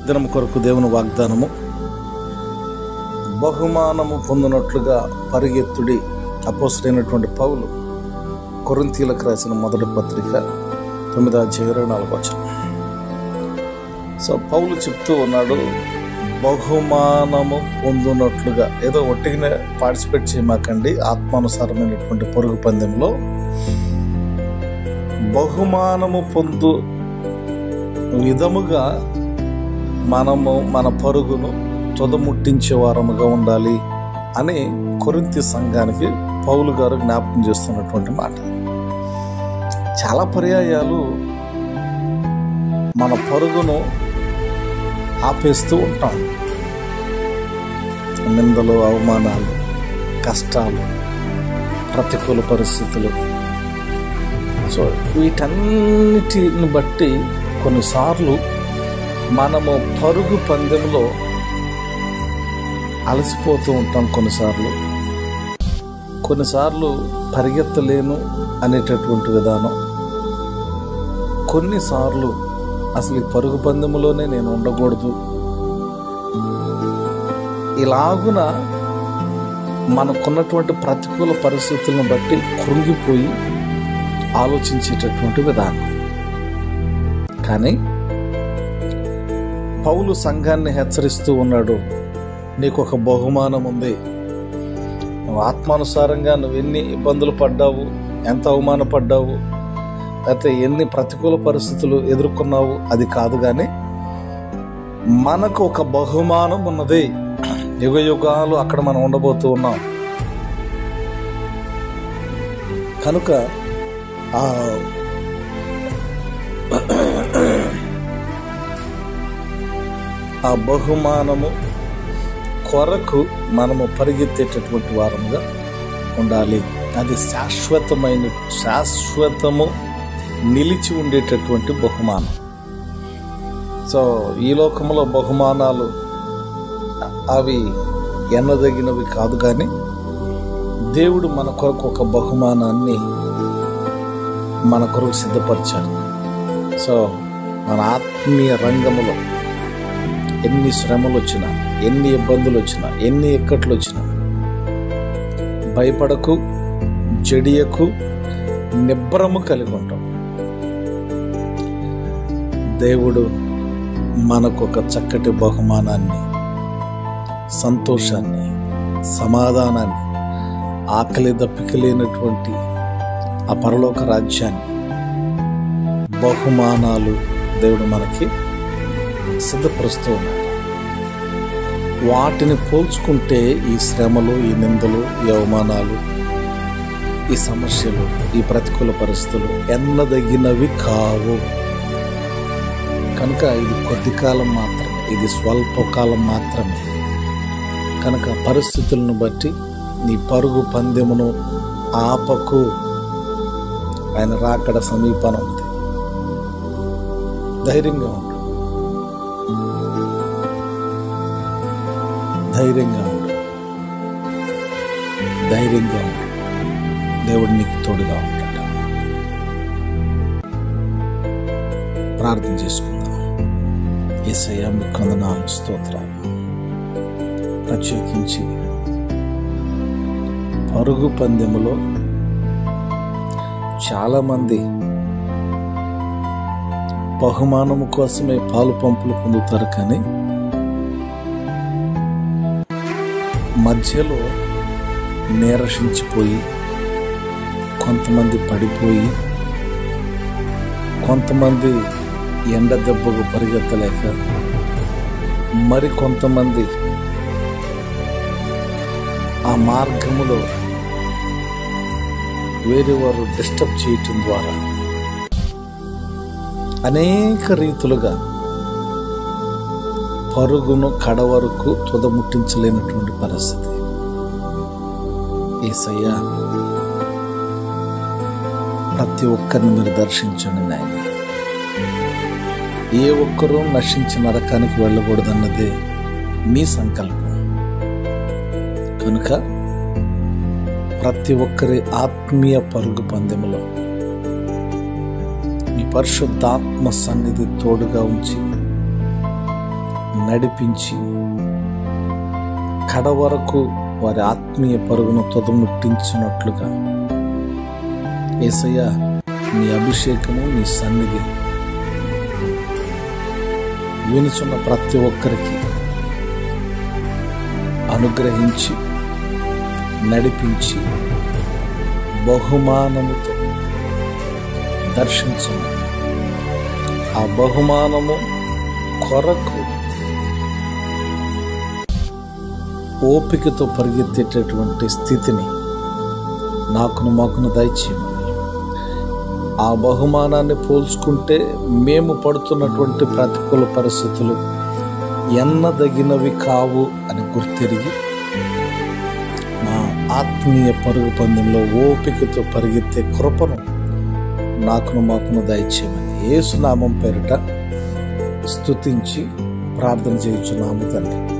దినం కొరకు దేవుని వాగ్దానము. బహుమానము పొందినట్లుగా పరిగెత్తుడి. అపోస్తలుడైనటువంటి పౌలు కొరింథీయులకు రాసిన మొదటి పత్రిక 9:24. సో పౌలు చెప్తూ ఉన్నాడు, బహుమానము పొందునట్లుగా. ఏదో ఒట్టిగానే పార్టిసిపేట్ చేయమాకండి. ఆత్మానుసారమైనటువంటి పరుగు పందెంలో బహుమానము పొందు విధముగా మనము మన పరుగును తుదముట్టించే వారముగా ఉండాలి అని కొరింథీ సంఘానికి పౌలు గారు జ్ఞాపకం చేస్తున్నటువంటి మాట. చాలా పర్యాయాలు మన పరుగును ఆపేస్తూ ఉంటాం. నిందలు, అవమానాలు, కష్టాలు, ప్రతికూల పరిస్థితులు. సో వీటన్నిటిని బట్టి కొన్నిసార్లు మనము పరుగు పందెంలో అలసిపోతూ ఉంటాం. కొన్నిసార్లు పరిగెత్తలేను అనేటటువంటి విధానం. కొన్నిసార్లు అసలు ఈ పరుగు పందెంలోనే నేను ఉండకూడదు. ఇలాగున మనకున్నటువంటి ప్రతికూల పరిస్థితులను బట్టి కృంగిపోయి ఆలోచించేటటువంటి విధానం. కానీ పౌలు సంఘాన్ని హెచ్చరిస్తూ ఉన్నాడు, నీకు ఒక బహుమానం ఉంది. నువ్వు ఆత్మానుసారంగా నువ్వు ఎన్ని ఇబ్బందులు పడ్డావు, ఎంత అవమానపడ్డావు, అయితే ఎన్ని ప్రతికూల పరిస్థితులు ఎదుర్కొన్నావు అది కాదు, కానీ మనకు ఒక బహుమానం ఉన్నది. యుగ యుగాలు అక్కడ మనం ఉండబోతూ ఉన్నాం. కనుక ఆ బహుమానము కొరకు మనము పరిగెత్తేటటువంటి వారముగా ఉండాలి. అది శాశ్వతము నిలిచి ఉండేటటువంటి బహుమానం. సో ఈ లోకంలో బహుమానాలు అవి ఎన్నదగినవి కాదు, కానీ దేవుడు మన కొరకు ఒక బహుమానాన్ని మన కొరకు సిద్ధపరిచారు. సో మన ఆత్మీయ రంగములో ఎన్ని శ్రమలు వచ్చినా, ఎన్ని ఇబ్బందులు వచ్చినా, ఎన్ని ఇక్కట్లు వచ్చినా భయపడకు, జడియకు, నిబ్బరము కలిగి ఉంటాం. దేవుడు మనకు ఒక చక్కటి బహుమానాన్ని, సంతోషాన్ని, సమాధానాన్ని, ఆకలి దప్పిక లేనటువంటి ఆ పరలోక రాజ్యాన్ని, బహుమానాలు దేవుడు మనకి సిద్ధపరుస్తూ ఉన్నాడు. వాటిని పోల్చుకుంటే ఈ శ్రమలు, ఈ నిందలు, ఈ అవమానాలు, ఈ సమస్యలు, ఈ ప్రతికూల పరిస్థితులు ఎన్నదగినవి కావు. కనుక ఇది కొద్ది కాలం మాత్రమే, ఇది స్వల్పకాలం మాత్రమే. కనుక పరిస్థితులను బట్టి నీ పరుగు పందెమును ఆపకు. ఆయన రాకడ సమీపన ఉంది. ధైర్యంగా ఉండు, ధైర్యంగా ఉండు, ధైర్యంగా ఉండు. దేవుడు నీకు తోడుగా ఉంటాడు. ప్రార్థన చేసుకుందాం. యేసయ్యా మీకు వందనాలు, స్తోత్రాలు. ప్రత్యేకించి పరుగు పందెములో చాలామంది బహుమానము కోసమే పాలు పంపులు పొందుతారు, కానీ మధ్యలో నీరసించిపోయి, కొంతమంది పడిపోయి, కొంతమంది ఎండ దెబ్బకు పరిగెత్తలేక, మరి కొంతమంది ఆ మార్గములో వేరే వారు డిస్టర్బ్ చేయటం ద్వారా అనేక రీతులుగా పరుగును కడ వరకు తుదముట్టించలేనటువంటి పరిస్థితి. యేసయ్యా, ప్రతి ఒక్కరిని మీరు దర్శించండి నాయన. ఏ ఒక్కరూ నశించి నరకానికి వెళ్ళకూడదన్నదే మీ సంకల్పం. కనుక ప్రతి ఒక్కరి ఆత్మీయ పరుగు పందెములో మీ పరిశుద్ధాత్మ సన్నిధి తోడుగా ఉంచి నడిపించి కడవరకు వారి ఆత్మీయ పరుగును తుదముట్టించినట్లుగా యేసయ్య నీ అభిషేకము, నీ సన్నిధి వినుచున్న ప్రతి ఒక్కరికి అనుగ్రహించి నడిపించి బహుమానముతో దర్శించండి. ఆ బహుమానము కొరకు ఓపికతో పరిగెత్తేటటువంటి స్థితిని మాకును దయచేయమని. ఆ బహుమానాన్ని పోల్చుకుంటే మేము పడుతున్నటువంటి ప్రతికూల పరిస్థితులు ఎన్నదగినవి కావు అని గుర్తెరిగి నా ఆత్మీయ పరుగు పందెంలో ఓపికతో పరిగెత్తే కృపను మాకును దయచేయమని యేసు నామం పేరిట స్తుతించి ప్రార్థన చేయుచున్నాము తండ్రి.